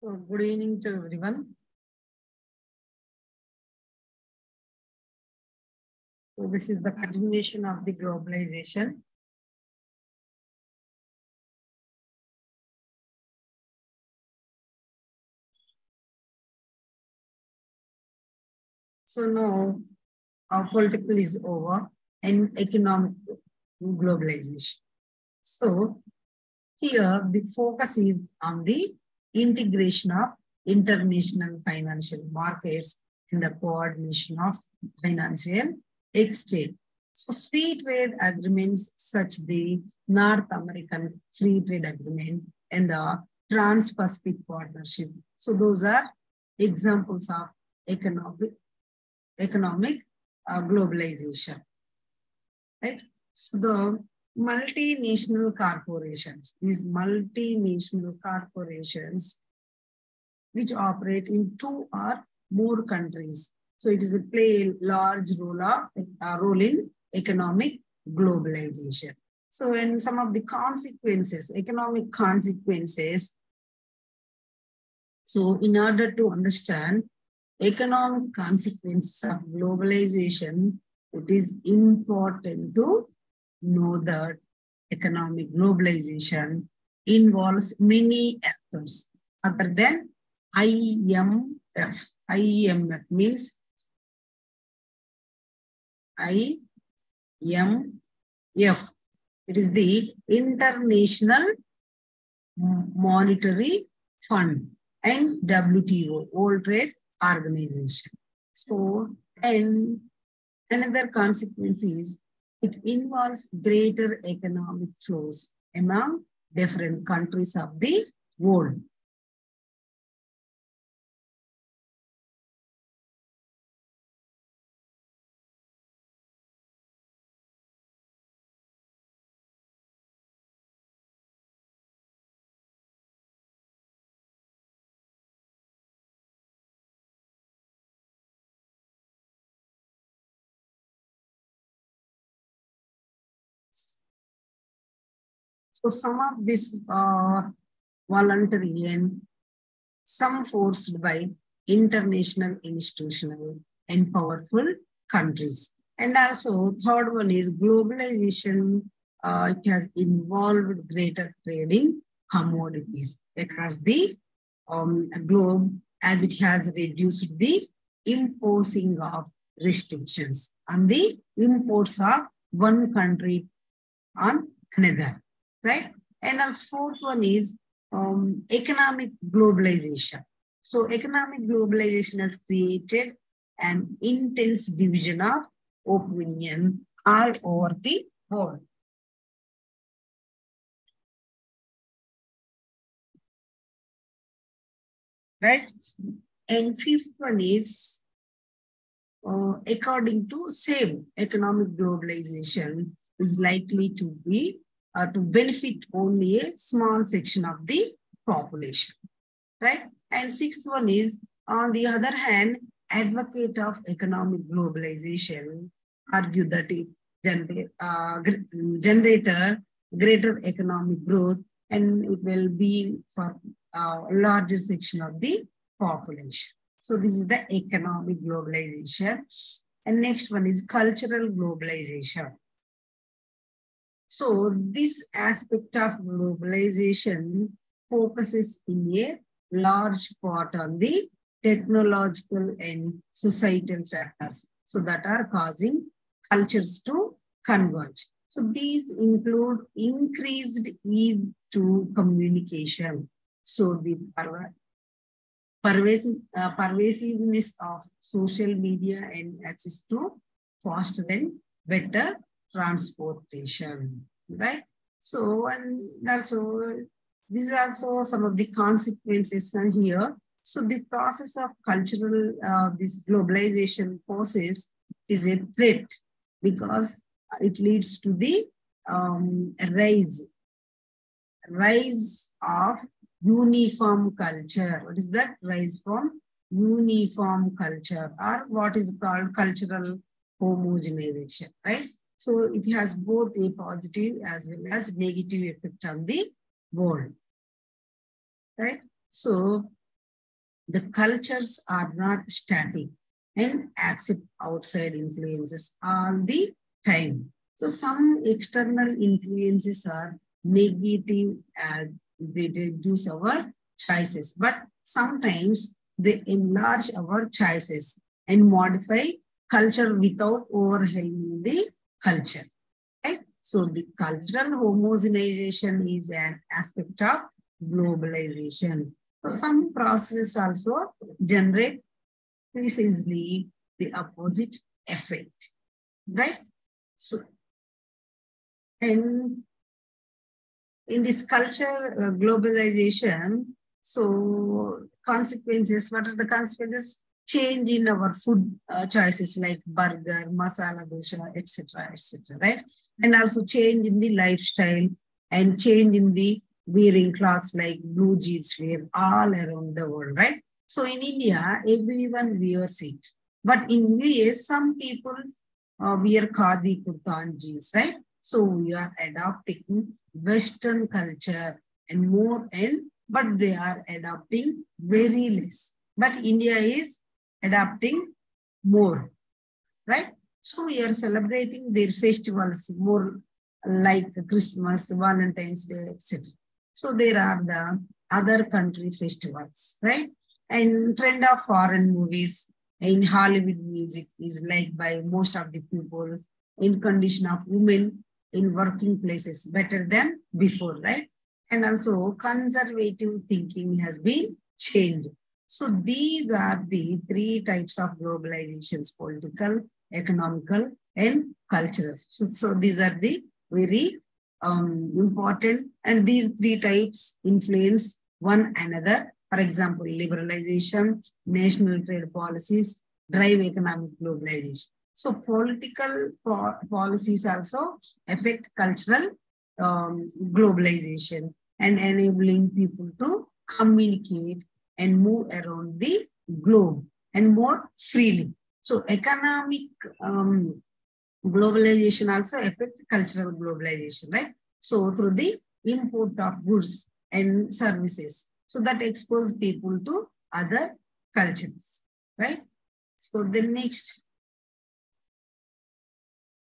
So good evening to everyone. So this is the continuation of the globalization. So now our political is over and economic globalization. So here the focus is on the integration of international financial markets and the coordination of financial exchange. So free trade agreements such the North American Free Trade Agreement and the Trans-Pacific Partnership. So those are examples of economic globalization, right? So the multinational corporations, these multinational corporations which operate in 2 or more countries. So it is a play a large role in economic globalization. So in some of the consequences, economic consequences, so in order to understand economic consequences of globalization, it is important to know that economic globalization involves many actors other than IMF. IMF means IMF. It is the International Monetary Fund and WTO, World Trade Organization. So, and another consequence is it involves greater economic flows among different countries of the world. So some of this voluntary and some forced by international, institutional, and powerful countries. And also, third one is globalization. It has involved greater trading commodities across the globe, as it has reduced the imposing of restrictions on the imports of one country on another, right? And also fourth one is economic globalization. So economic globalization has created an intense division of opinion all over the world. Right? And fifth one is, according to same, economic globalization is likely to be to benefit only a small section of the population, right? And sixth one is, on the other hand, advocate of economic globalization argue that it generate a greater economic growth and it will be for a larger section of the population. So this is the economic globalization. And next one is cultural globalization. So this aspect of globalization focuses in a large part on the technological and societal factors, so that are causing cultures to converge. So these include increased ease to communication. So the pervasiveness of social media and access to faster and better transportation, right? So, and also, these are also some of the consequences from here. So the process of cultural, this globalization process is a threat because it leads to the rise of uniform culture. What is that? Rise from uniform culture, or what is called cultural homogenization, right? So it has both a positive as well as negative effect on the world, right? So The cultures are not static and accept outside influences all the time. So some external influences are negative and they reduce our choices, but sometimes they enlarge our choices and modify culture without overwhelming the culture. Right? So the cultural homogenization is an aspect of globalization. So some processes also generate precisely the opposite effect, right? So, and in this culture globalization, so consequences, what are the consequences? Change in our food choices like burger, masala dosha, etc., right? And also change in the lifestyle and change in the wearing clothes like blue jeans wear all around the world, right? So in India, everyone wears it. But in US, some people wear khadi kurta and jeans, right? So we are adopting Western culture and more but they are adopting very less. But India is adopting more, right? So we are celebrating their festivals more like Christmas, Valentine's Day, etc. So there are the other country festivals, right? And trend of foreign movies in Hollywood music is liked by most of the people in condition of women in working places better than before, right? And also conservative thinking has been changed. So these are the three types of globalizations: political, economical, and cultural. So these are the very important, and these three types influence one another. For example, liberalization, national trade policies drive economic globalization. So political policies also affect cultural globalization and enabling people to communicate and move around the globe and more freely. So economic globalization also affects cultural globalization, right? So through the import of goods and services, so that expose people to other cultures, right? So the next,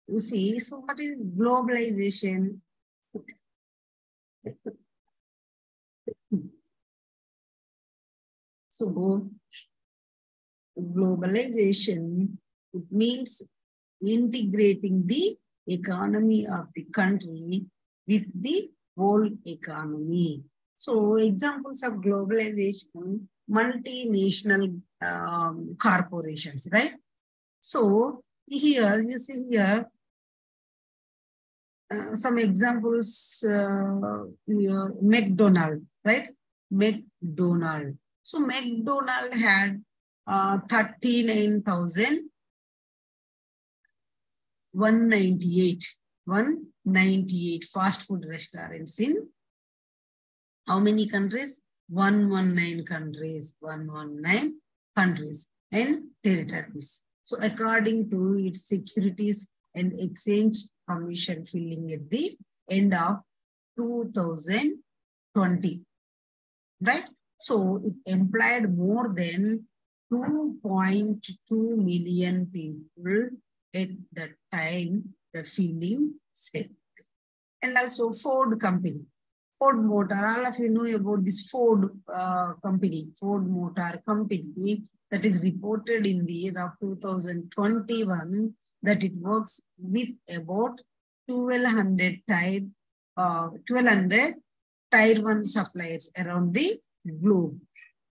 you see, so what is globalization? So globalization, it means integrating the economy of the country with the whole economy. So examples of globalization, multinational corporations, right? So here, you see here, some examples, McDonald, right? McDonald. So McDonald had 198 fast food restaurants in how many countries? 119 countries, 119 countries and territories. So according to its Securities and Exchange Commission filing at the end of 2020, right? So it employed more than 2.2 million people at the time the filing said. And also Ford company. Ford Motor, all of you know about this Ford company, Ford Motor Company, that is reported in the year of 2021 that it works with about 1200 tier 1 suppliers around the globe.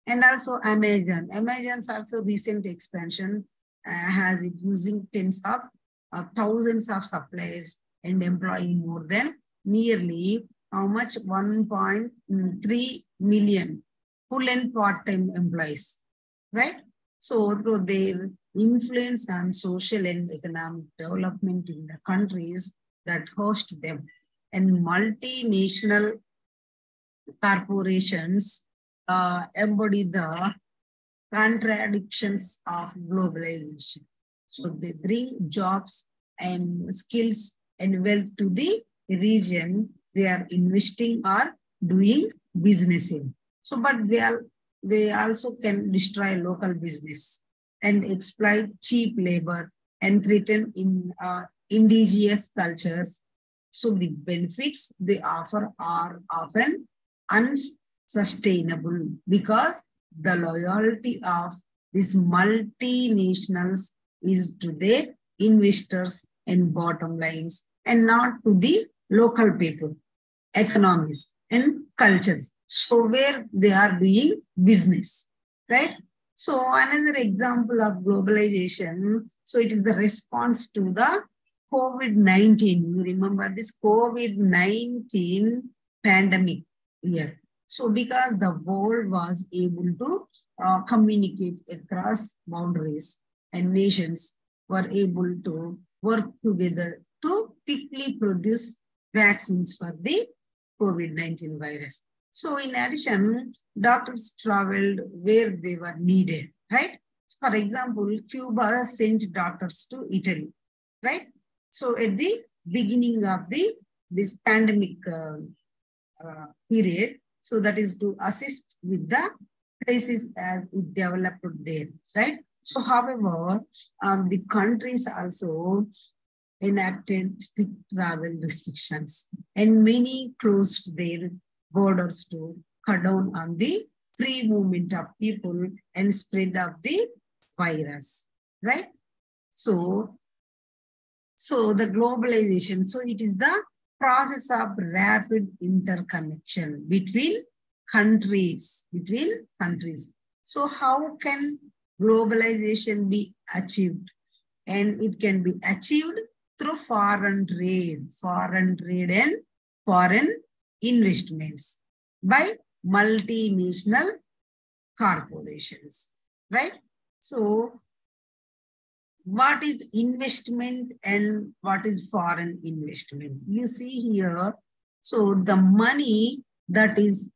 And also Amazon. Amazon's also recent expansion has it using tens of thousands of suppliers and employing more than nearly how much 1.3 million full and part-time employees, right? So through their influence on social and economic development in the countries that host them, and multinational corporations embody the contradictions of globalization. So they bring jobs and skills and wealth to the region they are investing or doing business in. So, but they are they also can destroy local business and exploit cheap labor and threaten in indigenous cultures. So the benefits they offer are often unsustainable because the loyalty of these multinationals is to their investors and bottom lines and not to the local people, economies and cultures. So where they are doing business, right? So another example of globalization, so it is the response to the COVID-19. You remember this COVID-19 pandemic year. So because the world was able to communicate across boundaries and nations were able to work together to quickly produce vaccines for the COVID-19 virus. So in addition, doctors traveled where they were needed, right? For example, Cuba sent doctors to Italy, right? So at the beginning of this pandemic period, so that is to assist with the crisis as it developed there, right? So however, the countries also enacted strict travel restrictions and many closed their borders to cut down on the free movement of people and spread of the virus, right? So the globalization, so it is the process of rapid interconnection between countries, So how can globalization be achieved? And it can be achieved through foreign trade and foreign investments by multinational corporations, right? So what is investment and what is foreign investment? You see here, so the money that is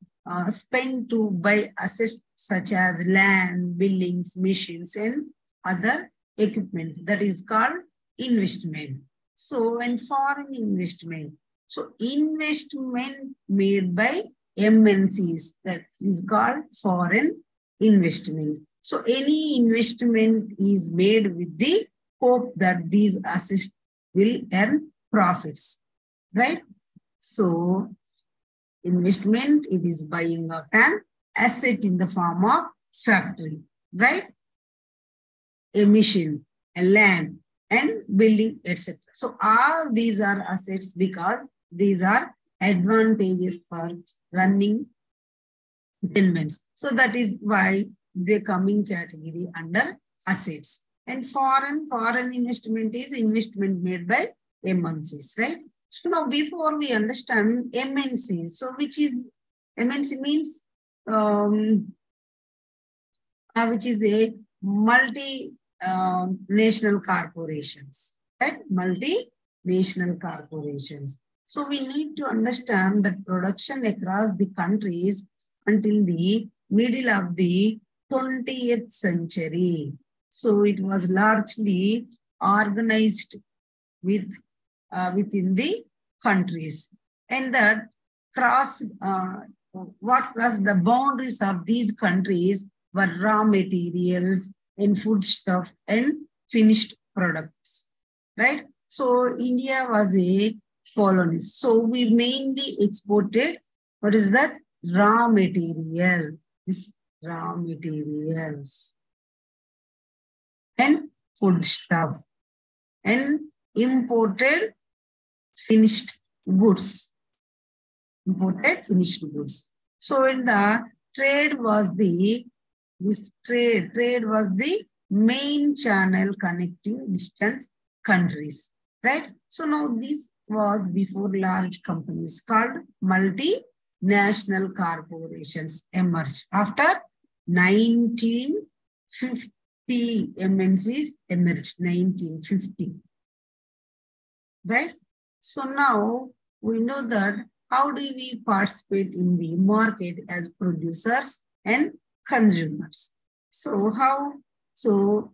spent to buy assets such as land, buildings, machines, and other equipment, that is called investment. So, and foreign investment. So, investment made by MNCs, that is called foreign investment. So, any investment is made with the hope that these assets will earn profits, right? So, investment, it is buying of an asset in the form of factory, right? A machine, a land, and building, etc. So all these are assets because these are advantages for running settlements. So that is why they come in category under assets. And foreign investment is investment made by MNCs, right? So now before we understand MNCs, so which is MNC means which is a multi-national corporations, right? Multinational corporations. So we need to understand that production across the countries until the middle of the 20th century. So it was largely organized within the countries, and that crossed the boundaries of these countries were raw materials and foodstuff and finished products, right? So India was a colony. So we mainly exported, what is that? Raw material. This raw materials and foodstuff and imported finished goods. Imported finished goods. So in the trade was the main channel connecting distant countries, right? So now this was before large companies called multinational corporations emerged. After 1950, MNCs emerged, 1950, right? So now we know that how do we participate in the market as producers and consumers. So how? So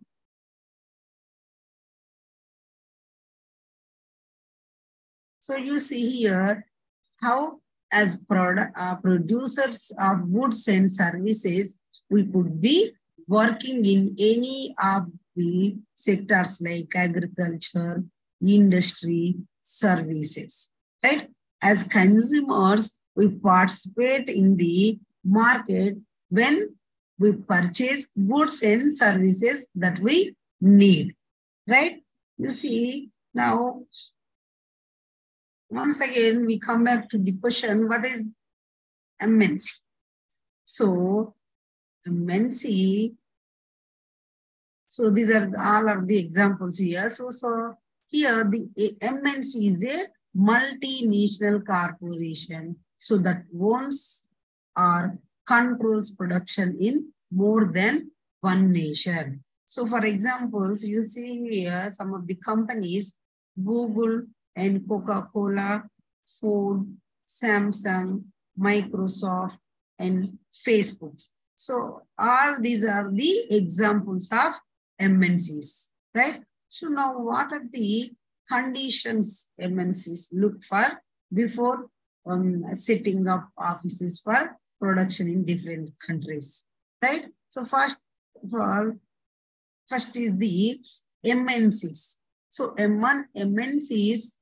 you see here how as producers of goods and services, we could be working in any of the sectors like agriculture, industry, services, right? As consumers, we participate in the market when we purchase goods and services that we need, right? You see, now, once again, we come back to the question, what is MNC? So, MNC, so these are all of the examples here. So here the MNC is a multinational corporation, so that owns or controls production in more than one nation. So for examples, you see here some of the companies, Google and Coca-Cola, Ford, Samsung, Microsoft, and Facebook. So all these are the examples of MNCs, right? So now what are the conditions MNCs look for before setting up offices for production in different countries, right? So first of all, first is the MNCs. So MNCs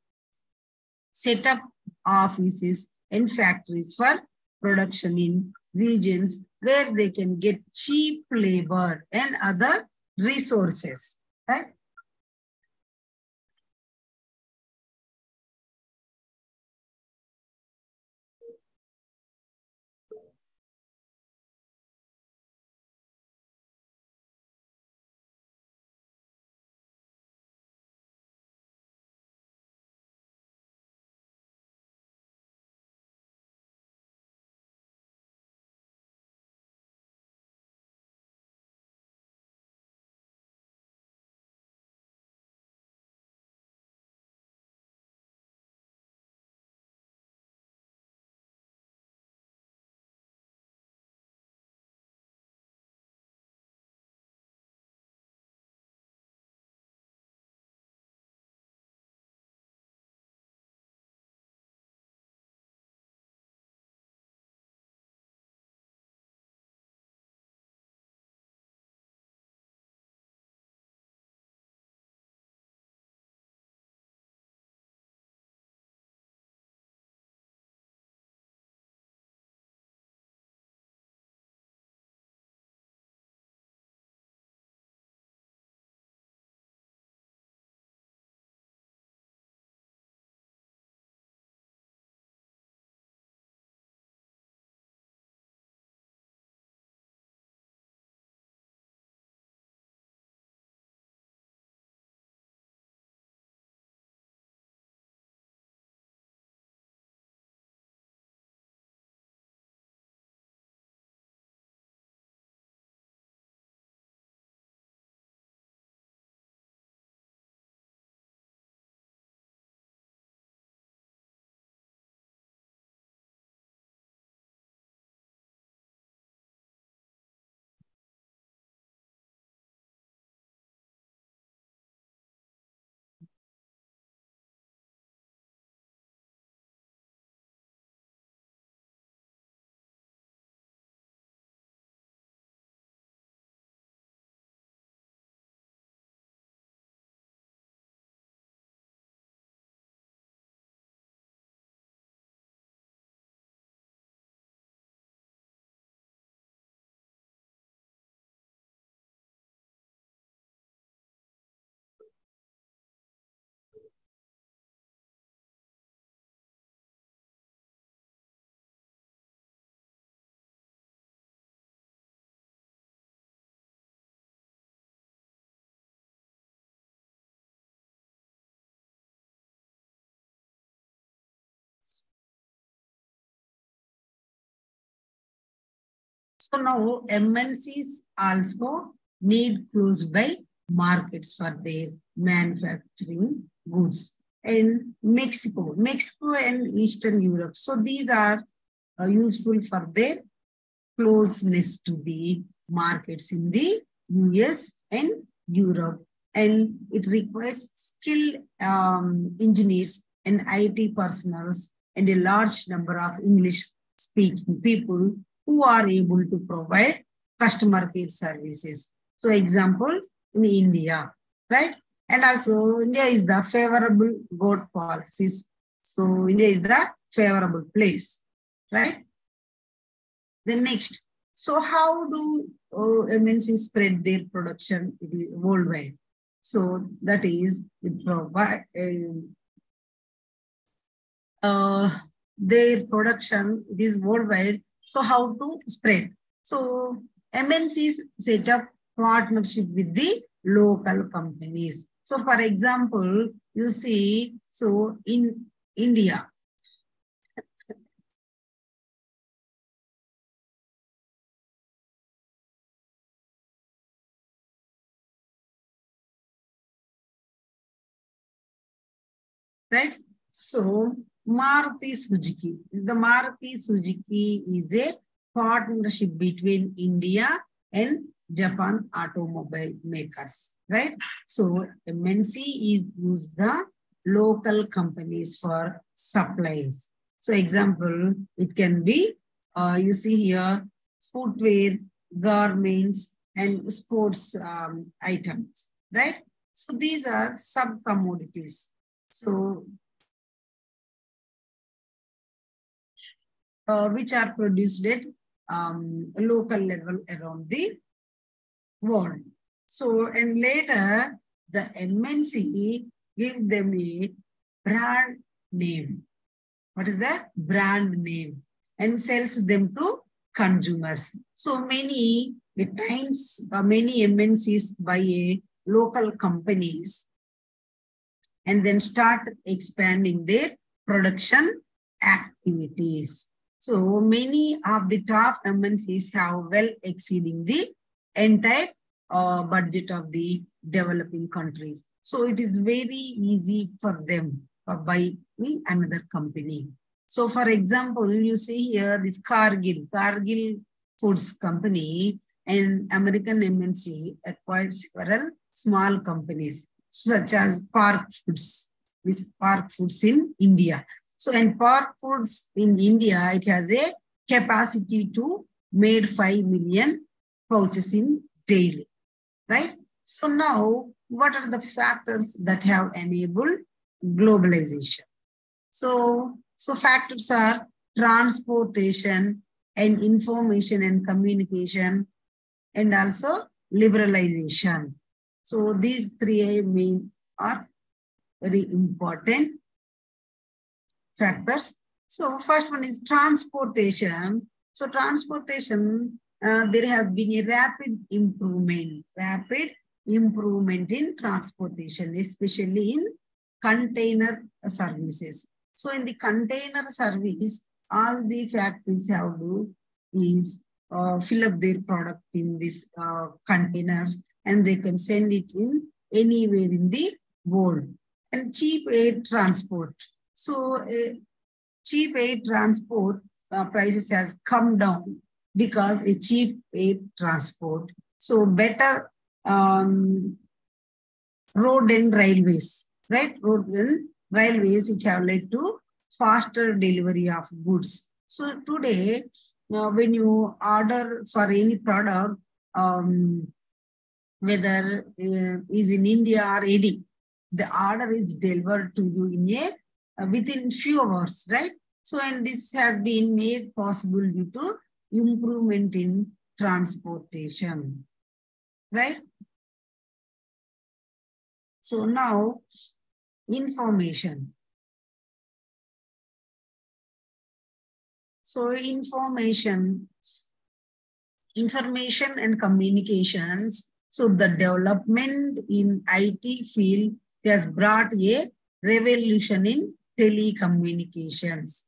set up offices and factories for production in regions where they can get cheap labor and other resources, right? So now MNCs also need close by markets for their manufacturing goods. And Mexico and Eastern Europe. So these are useful for their closeness to the markets in the US and Europe. And it requires skilled engineers and IT personnel and a large number of English speaking people who are able to provide customer care services. So example, in India, right? And also India is the favorable goat policies. So India is the favorable place, right? Then next, so how do MNCs spread their production? It is worldwide. So that is, it provide their production, it is worldwide. So how to spread? So MNCs set up partnership with the local companies. So for example, you see, so in India, right? So Maruti Suzuki, the Maruti Suzuki is a partnership between India and Japan automobile makers, right? So MNC is use the local companies for supplies. So example, it can be, you see here, footwear, garments, and sports items, right? So these are sub commodities. So which are produced at local level around the world. So, and later the MNC give them a brand name. What is that? Brand name. And sells them to consumers. So many times, many MNCs buy a local companies and then start expanding their production activities. So many of the top MNCs have well exceeding the entire budget of the developing countries. So it is very easy for them buying another company. So for example, you see here this Cargill Foods Company and American MNC acquired several small companies such as Park Foods, this Park Foods in India. So in Park Foods in India, it has a capacity to make 5 million pouches in daily, right? So now, what are the factors that have enabled globalization? So factors are transportation and information and communication, and also liberalization. So these three main are very important factors. So first one is transportation. So transportation, there has been a rapid improvement in transportation, especially in container services. So in the container service, all the factories have to is fill up their product in these containers, and they can send it in anywhere in the world. And cheap air transport. So cheap air transport prices has come down because a cheap air transport. So better road and railways, right? Road and railways, it have led to faster delivery of goods. So today, when you order for any product, whether is in India or AD, the order is delivered to you in a within few hours, right? So, and this has been made possible due to improvement in transportation, right? So now, information. So information and communications. So the development in IT field has brought a revolution in telecommunications.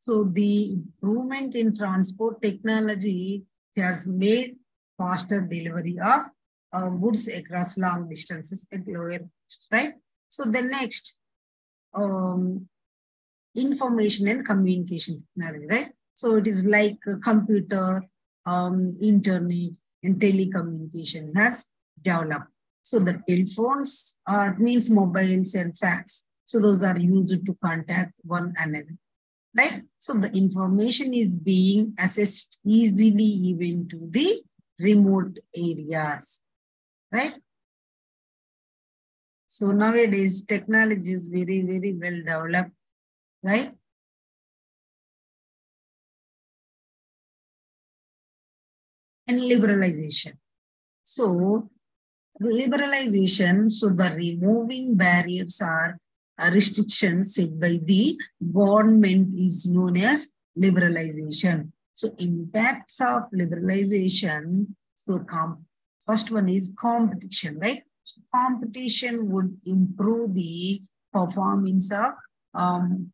So the improvement in transport technology has made faster delivery of goods across long distances at lower cost, right? So the next, um, information and communication technology, right? So it is like a computer, internet, and telecommunication has developed. So the telephones means mobiles and fax. So those are used to contact one another, right? So the information is being accessed easily even to the remote areas, right? So nowadays technology is very, very well developed, right? And liberalization. So liberalization, so the removing barriers are restrictions set by the government is known as liberalization. So impacts of liberalization, so first one is competition, right? So competition would improve the performance of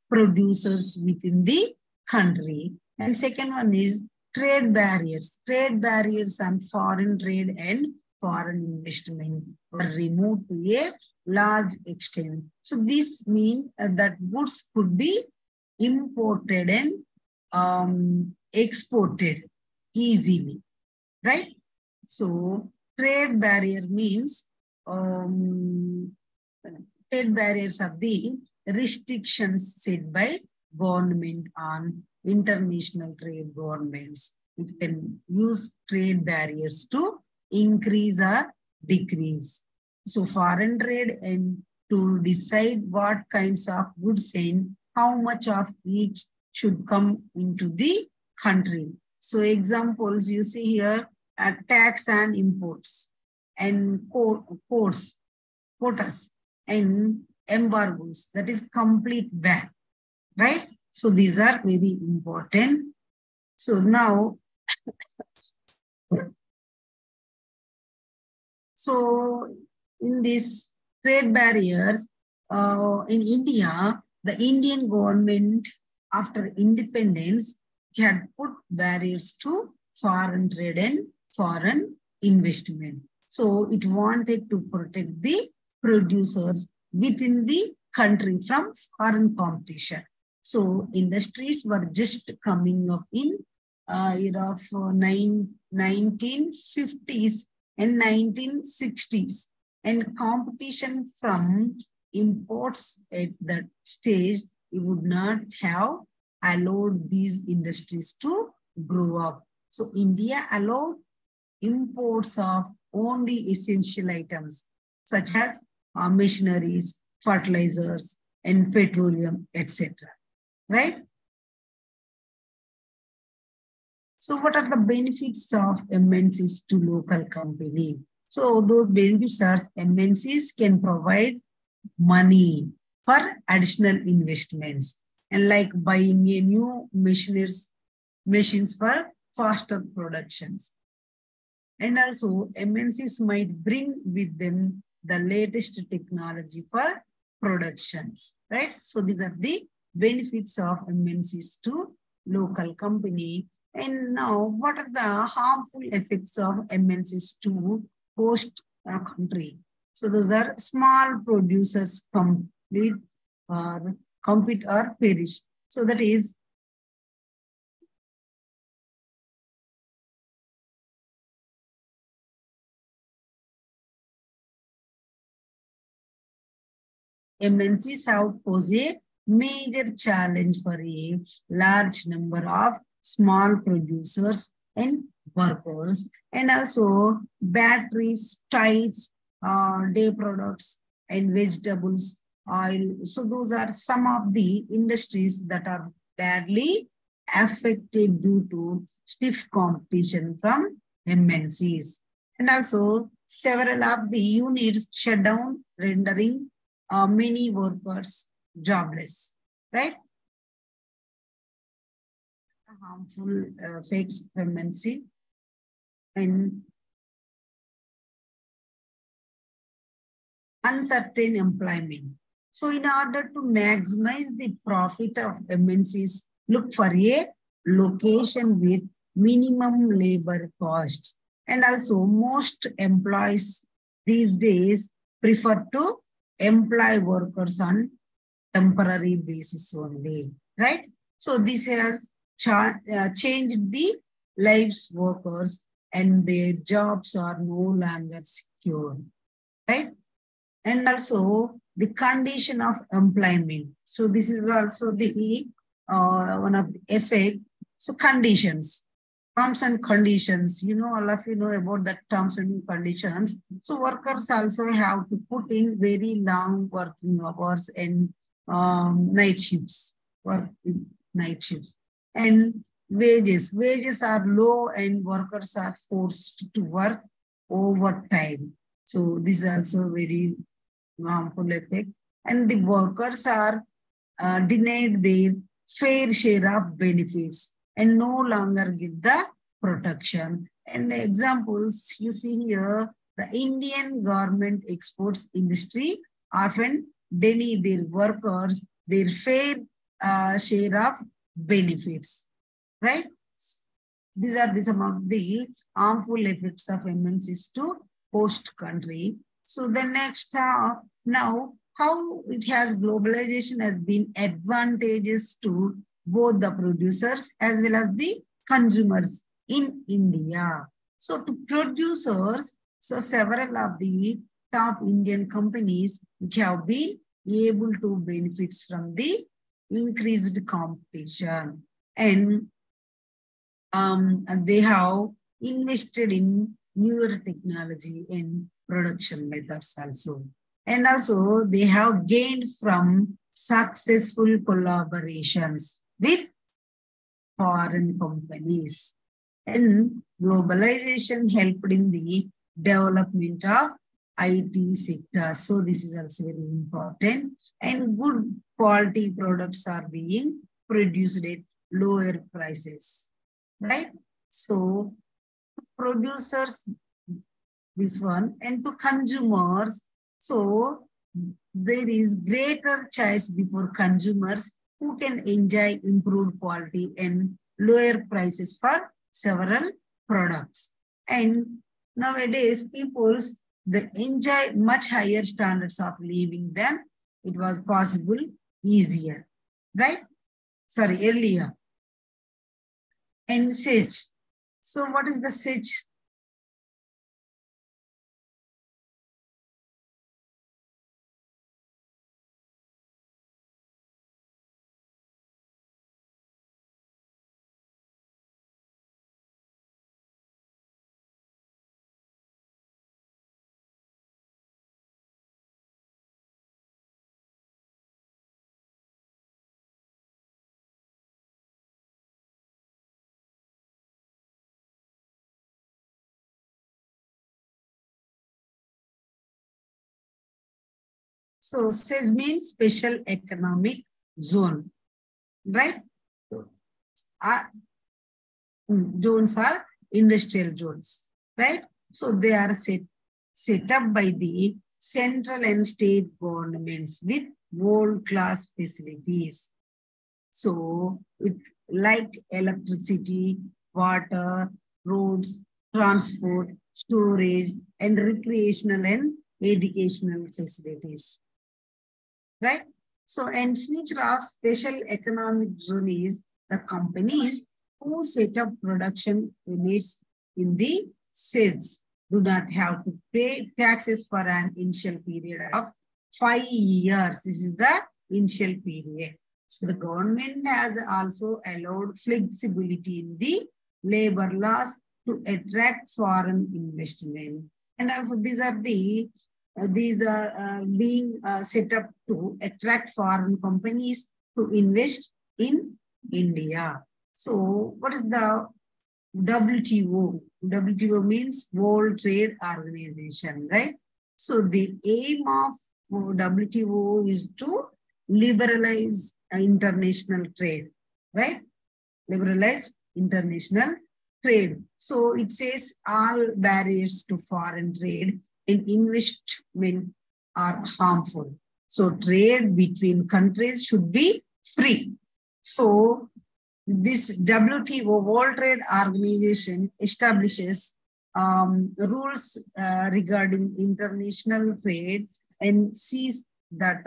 producers within the country. And second one is trade barriers. Trade barriers on foreign trade and foreign investment were removed to a large extent. So this means that goods could be imported and exported easily, right? So trade barrier means trade barriers are the restrictions set by government on international trade governments. It can use trade barriers to increase or decrease. So foreign trade and to decide what kinds of goods and how much of each should come into the country. So examples you see here are tax and imports and quotas and embargoes. That is complete ban, right? So these are very important. So now, so in these trade barriers, in India, the Indian government, after independence, had put barriers to foreign trade and foreign investment. So it wanted to protect the producers within the country from foreign competition. So industries were just coming up in era of 1950s and 1960s. And competition from imports at that stage, it would not have allowed these industries to grow up. So India allowed imports of only essential items such as machineries, fertilizers, and petroleum, etc. Right? So what are the benefits of MNCs to local company? So those benefits are MNCs can provide money for additional investments and like buying a new machines for faster productions. And also MNCs might bring with them the latest technology for productions, right? So these are the benefits of MNCs to local company. And now what are the harmful effects of MNCs to host a country? So those are small producers compete or perish. So that is MNCs have posed a major challenge for a large number of small producers and workers, and also batteries, tiles, day products, and vegetables, oil. So those are some of the industries that are badly affected due to stiff competition from MNCs. And also several of the units shut down, rendering many workers jobless, right? Harmful effects MNC and uncertain employment. So in order to maximize the profit of MNCs look for a location with minimum labor costs. And also most employees these days prefer to employ workers on temporary basis only, right? So this has changed the lives workers and their jobs are no longer secure, right? And also the condition of employment. So this is also the one of the effect. So conditions, terms and conditions, all of you know about the terms and conditions. So workers also have to put in very long working hours and night shifts, work night shifts. And wages are low and workers are forced to work overtime. So this is also very harmful effect. And the workers are denied their fair share of benefits and no longer get the protection. And the examples you see here, the Indian government exports industry often deny their workers their fair share of benefits, right? These are some of the harmful effects of MNCs to host country. So the next, now, how it has globalization has been advantageous to both the producers as well as the consumers in India. So to producers, so several of the top Indian companies which have been able to benefit from the increased competition. And they have invested in newer technology and production methods also. And also they have gained from successful collaborations with foreign companies. And globalization helped in the development of IT sector. So this is also very important. And good quality products are being produced at lower prices, right? So producers, this one, and to consumers, so there is greater choice before consumers who can enjoy improved quality and lower prices for several products. And nowadays, people they enjoy much higher standards of living than it was possible easier, right? Sorry, earlier. And SAGE. So what is the SAGE? So SAGE means special economic zone, right? Uh, zones are industrial zones, right? So they are set up by the central and state governments with world-class facilities. So it like electricity, water, roads, transport, storage, and recreational and educational facilities, right? So, and future of special economic zone is the companies who set up production units in the SAGEs do not have to pay taxes for an initial period of 5 years. This is the initial period. So the government has also allowed flexibility in the labor laws to attract foreign investment. And also these are being set up to attract foreign companies to invest in India. So what is the WTO? WTO means World Trade Organization, right? So the aim of WTO is to liberalize international trade, right? Liberalize international trade. So it says all barriers to foreign trade and investment are harmful. So trade between countries should be free. So this WTO, World Trade Organization, establishes rules regarding international trade and sees that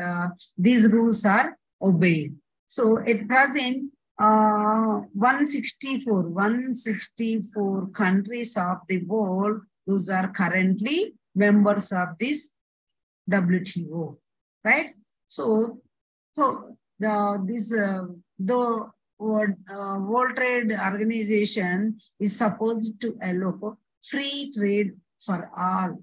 these rules are obeyed. So at present, 164 countries of the world, those are currently members of this WTO, right? So the World Trade Organization is supposed to allow free trade for all.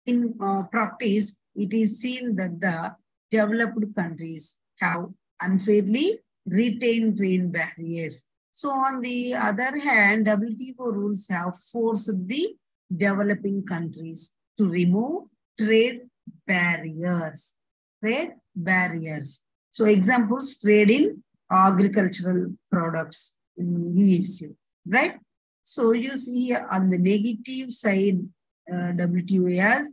In practice, it is seen that the developed countries have unfairly retained trade barriers. So on the other hand, WTO rules have forced the developing countries to remove trade barriers. Trade barriers. So examples, trade in agricultural products in USA, right? So you see on the negative side, WTO has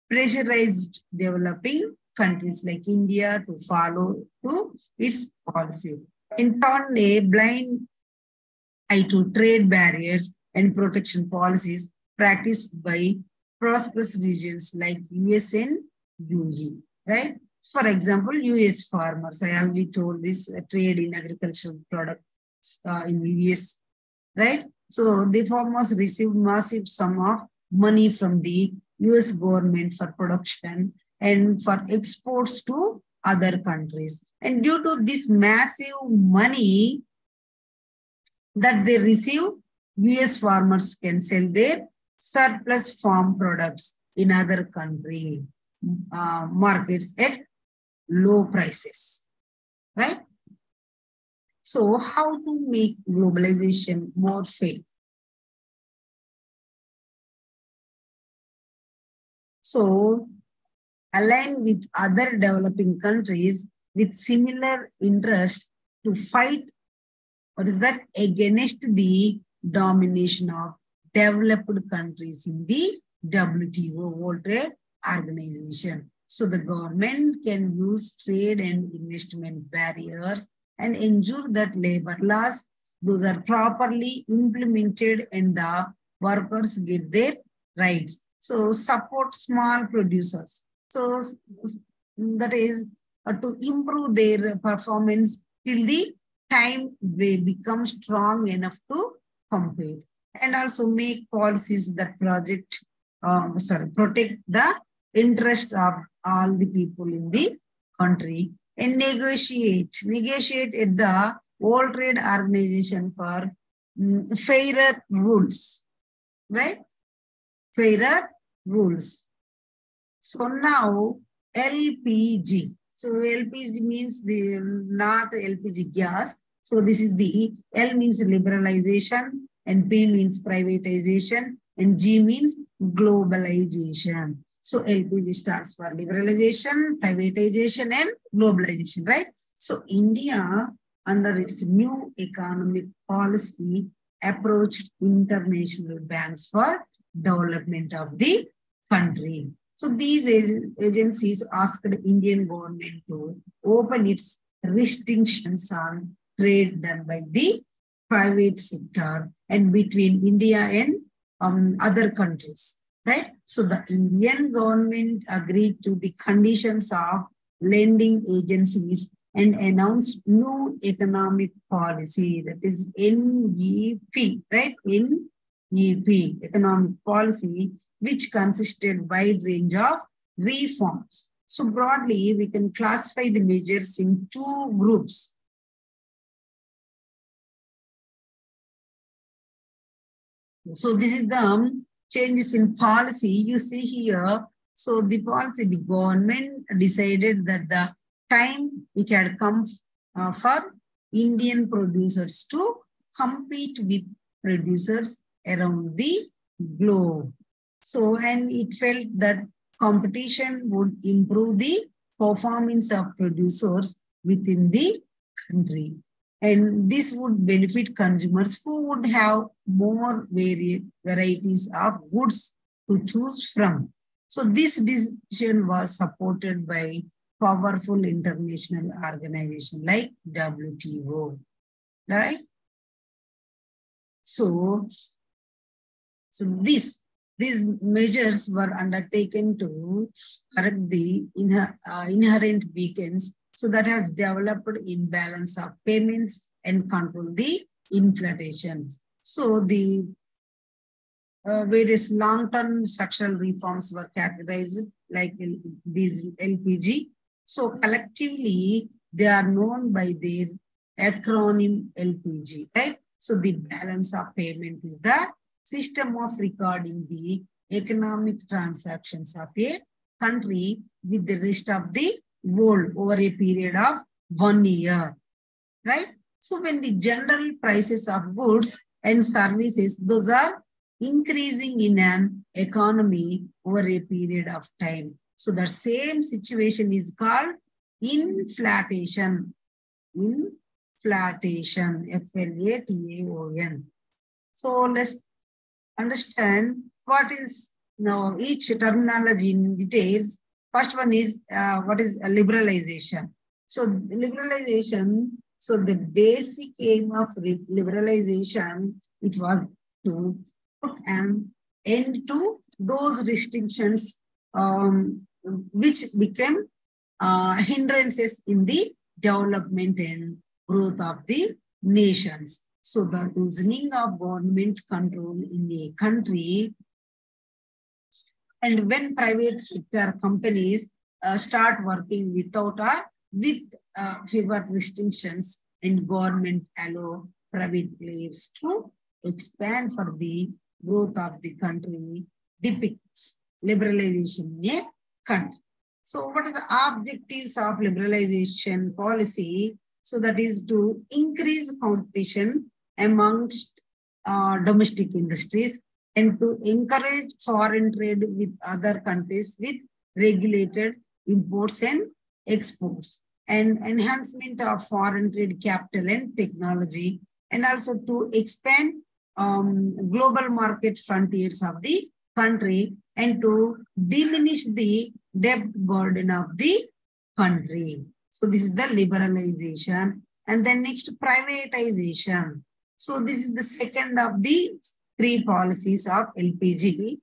pressurized developing countries like India to follow to its policy and turn a blind eye to trade barriers and protection policies practiced by prosperous regions like US and UE, right? For example, US farmers, I already told this trade in agricultural products in US, right? So the farmers received massive sum of money from the US government for production and for exports to other countries. And due to this massive money that they receive, US farmers can sell their surplus farm products in other country markets at low prices, right? So how to make globalization more fair? So align with other developing countries with similar interest to fight, what is that, against the domination of developed countries in the WTO, World Trade Organization. So the government can use trade and investment barriers and ensure that labor laws, those are properly implemented and the workers get their rights. So support small producers. So that is to improve their performance till the time they become strong enough to compete. And also make policies that protect the interest of all the people in the country and negotiate at the World Trade Organization for fairer rules, right? Fairer rules. So now LPG. So LPG means the not LPG gas. So this is the L means liberalization and P means privatization and G means globalization. So LPG stands for liberalization, privatization and globalization, right? So India under its new economic policy approached international banks for development of the country. So these agencies asked the Indian government to open its restrictions on trade done by the private sector and between India and other countries, right? So the Indian government agreed to the conditions of lending agencies and announced new economic policy, that is NEP, right? NEP, economic policy, which consisted wide range of reforms. So broadly, we can classify the measures in two groups. So this is the changes in policy you see here. So the policy, the government decided that the time which had come for Indian producers to compete with producers around the globe. So, and it felt that competition would improve the performance of producers within the country. And this would benefit consumers who would have more varieties of goods to choose from. So this decision was supported by powerful international organizations like WTO. right? So these measures were undertaken to correct the inherent weakness. So that has developed imbalance of payments and control the inflation. So the various long-term structural reforms were categorized like these LPG. So collectively, they are known by their acronym LPG, right? So the balance of payment is the system of recording the economic transactions of a country with the rest of the world over a period of 1 year, right? So when the general prices of goods and services, those are increasing in an economy over a period of time. So the same situation is called inflation. Inflation, F-L-A-T-A-O-N. So let's understand what is now each terminology in details. First one is what is liberalization. So liberalization, so the basic aim of liberalization, it was to put an end to those restrictions which became hindrances in the development and growth of the nations. So the loosening of government control in a country, and when private sector companies start working without or with fewer restrictions, and government allow private players to expand for the growth of the country, depicts liberalization in a country. So what are the objectives of liberalization policy? So that is to increase competition amongst domestic industries and to encourage foreign trade with other countries with regulated imports and exports, and enhancement of foreign trade capital and technology, and also to expand global market frontiers of the country and to diminish the debt burden of the country. So this is the liberalization. And then next, privatization. So this is the second of the three policies of LPG.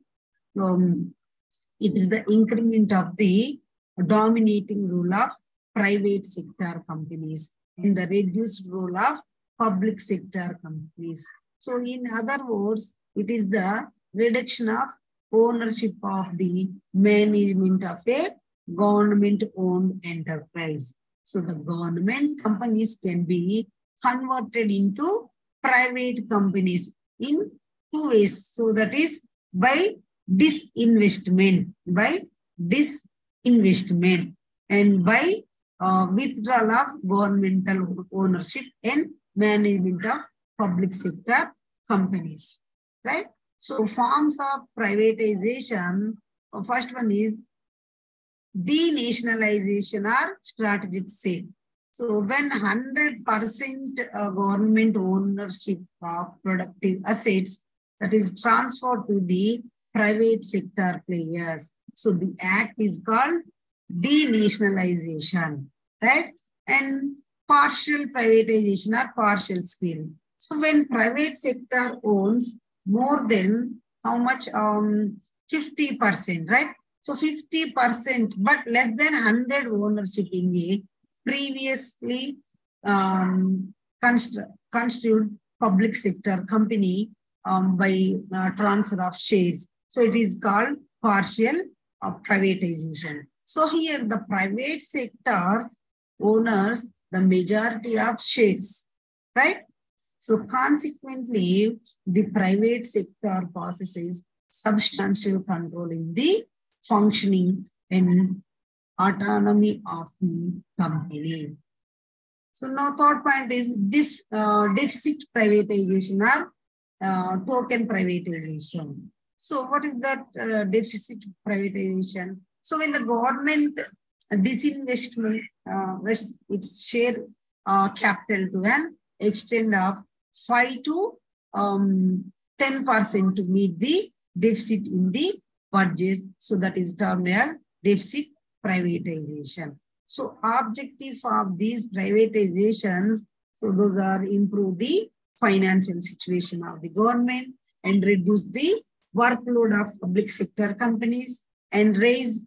It is the increment of the dominating role of private sector companies and the reduced role of public sector companies. So in other words, it is the reduction of ownership of the management of a government-owned enterprise. So the government companies can be converted into private companies in two ways. So that is by disinvestment, and by withdrawal of governmental ownership and management of public sector companies, right? So forms of privatization, first one is denationalization or strategic sale. So when 100% government ownership of productive assets that is transferred to the private sector players. So the act is called denationalization, right? And partial privatization or partial sale. So when private sector owns more than how much? 50%, right? So 50%, but less than 100 ownership in a previously constituted public sector company by transfer of shares. So it is called partial privatization. So here the private sector's owners the majority of shares, right? So consequently, the private sector possesses substantial control in the functioning and autonomy of the company. So now third point is deficit privatization or token privatization. So what is that deficit privatization? So when the government disinvestment its share capital to an extent of 5 to 10% to meet the deficit in the budget. So that is termed as deficit privatization. So objective of these privatizations, So those are improve the financial situation of the government and reduce the workload of public sector companies and raise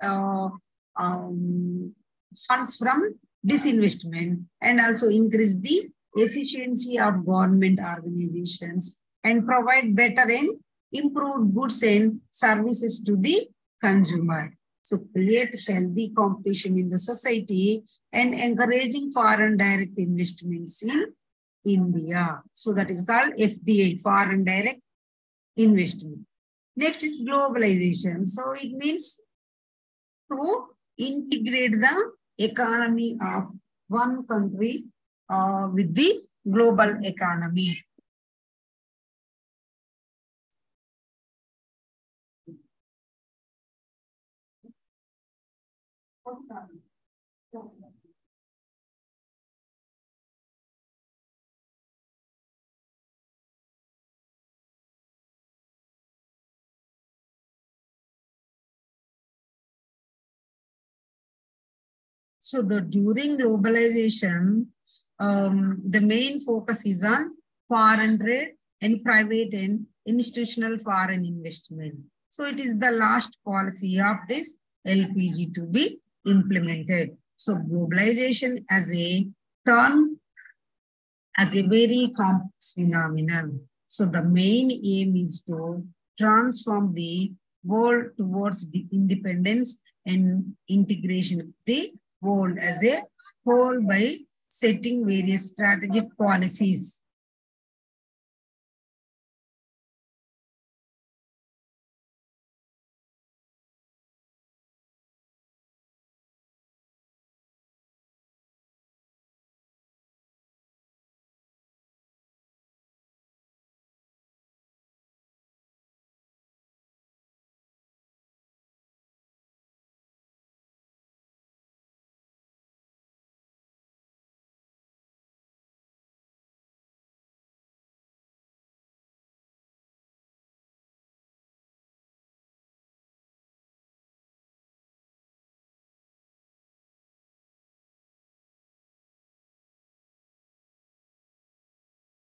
funds from disinvestment and also increase the efficiency of government organizations and provide better and improved goods and services to the consumer. So create healthy competition in the society and encouraging foreign direct investments in India. So that is called FDI, foreign direct investment. Next is globalization. So it means to integrate the economy of one country with the global economy. So during globalization, the main focus is on foreign trade and private and institutional foreign investment. So it is the last policy of this LPG to be implemented. So globalization as a term, as a very complex phenomenon. So the main aim is to transform the world towards the independence and integration of the world as a whole by setting various strategic policies.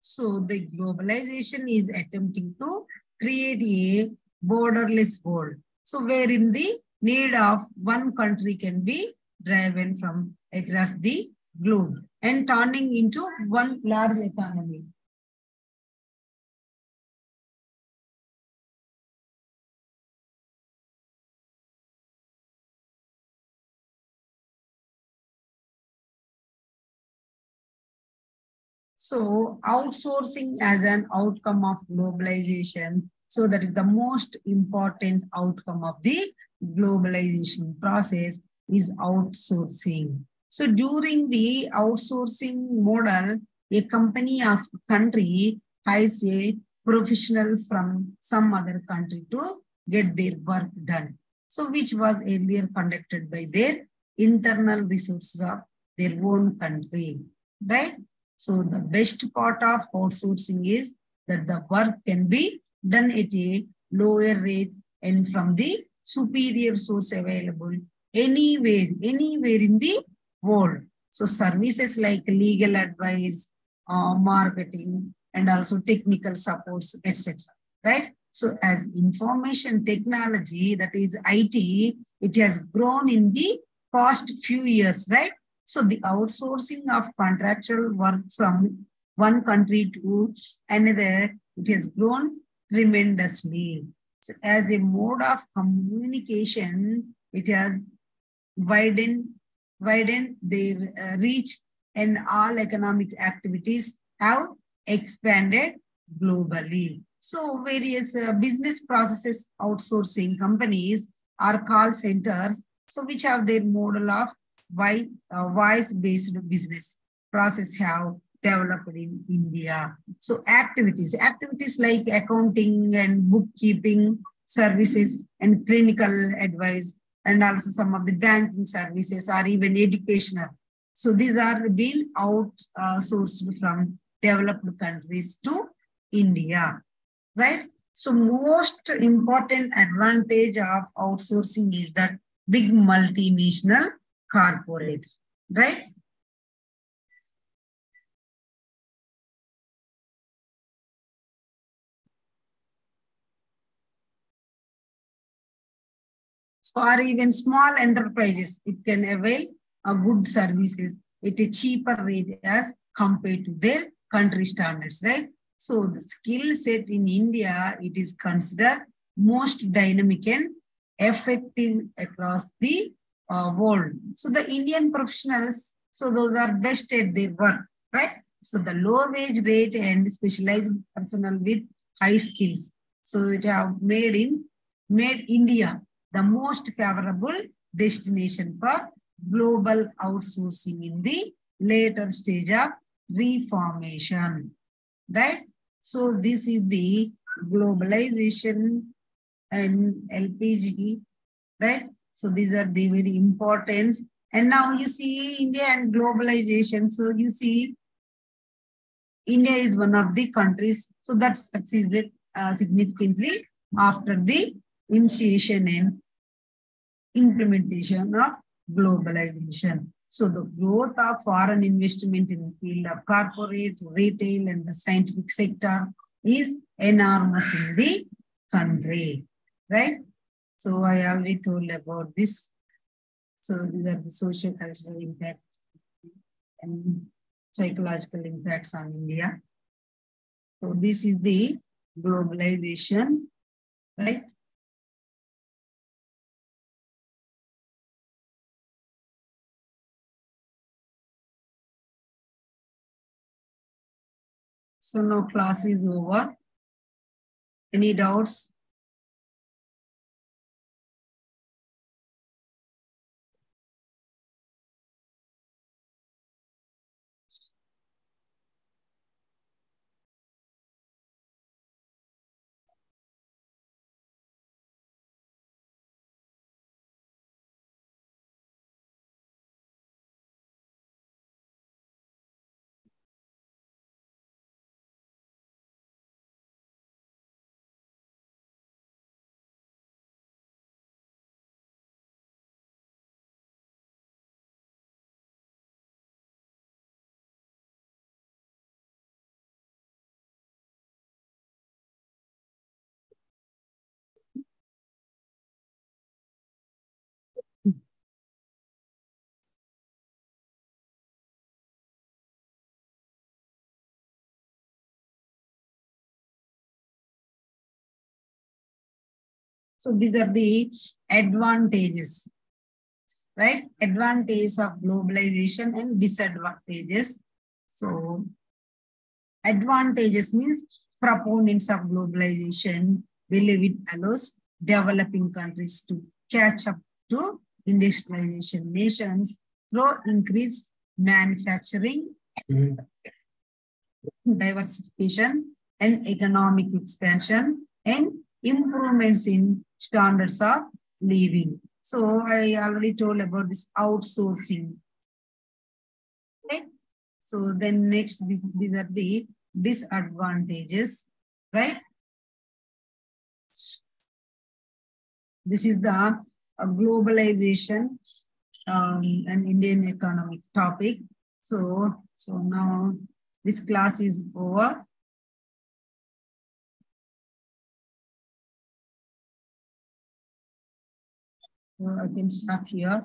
So the globalization is attempting to create a borderless world. So wherein the need of one country can be driven from across the globe and turning into one large economy. So outsourcing as an outcome of globalization. So that is the most important outcome of the globalization process is outsourcing. So during the outsourcing model, a company of country hires a professional from some other country to get their work done. So which was earlier conducted by their internal resources of their own country, right? So the best part of outsourcing is that the work can be done at a lower rate and from the superior source available anywhere in the world. So services like legal advice, marketing, and also technical supports, etc. Right? So as information technology, that is IT, it has grown in the past few years, right? So the outsourcing of contractual work from one country to another, it has grown tremendously. So as a mode of communication, it has widened, widened their reach, and all economic activities have expanded globally. So various business processes outsourcing companies are call centers, so which have their model of voice-based business process have developed in India. So activities like accounting and bookkeeping services and clinical advice, and also some of the banking services or even educational. So these are being outsourced from developed countries to India, right? So most important advantage of outsourcing is that big multinational corporate, right? or even small enterprises, it can avail good services at a cheaper rate as compared to their country standards, right? So the skill set in India, it is considered most dynamic and effective across the world. So the Indian professionals, so those are best at their work, right? So the low wage rate and specialized personnel with high skills. So it have made India the most favorable destination for global outsourcing in the later stage of reformation, right? So this is the globalization and LPG, right? So these are the very important. And now you see India and globalization. So you see India is one of the countries, so that succeeded significantly after the initiation and implementation of globalization. So the growth of foreign investment in the field of corporate, retail, and the scientific sector is enormous in the country, right? So I already told about this. So these are the social cultural impact and psychological impacts on India. So this is the globalization, right? So now class is over. Any doubts? So these are the advantages, right? Advantages of globalization and disadvantages. So advantages means proponents of globalization believe it allows developing countries to catch up to industrialization nations through increased manufacturing, diversification, and economic expansion, and improvements in standards of living. So I already told about this outsourcing. Right? So then next, these are the disadvantages, right? This is the globalization and Indian economic topic. So now this class is over. So I can stop here.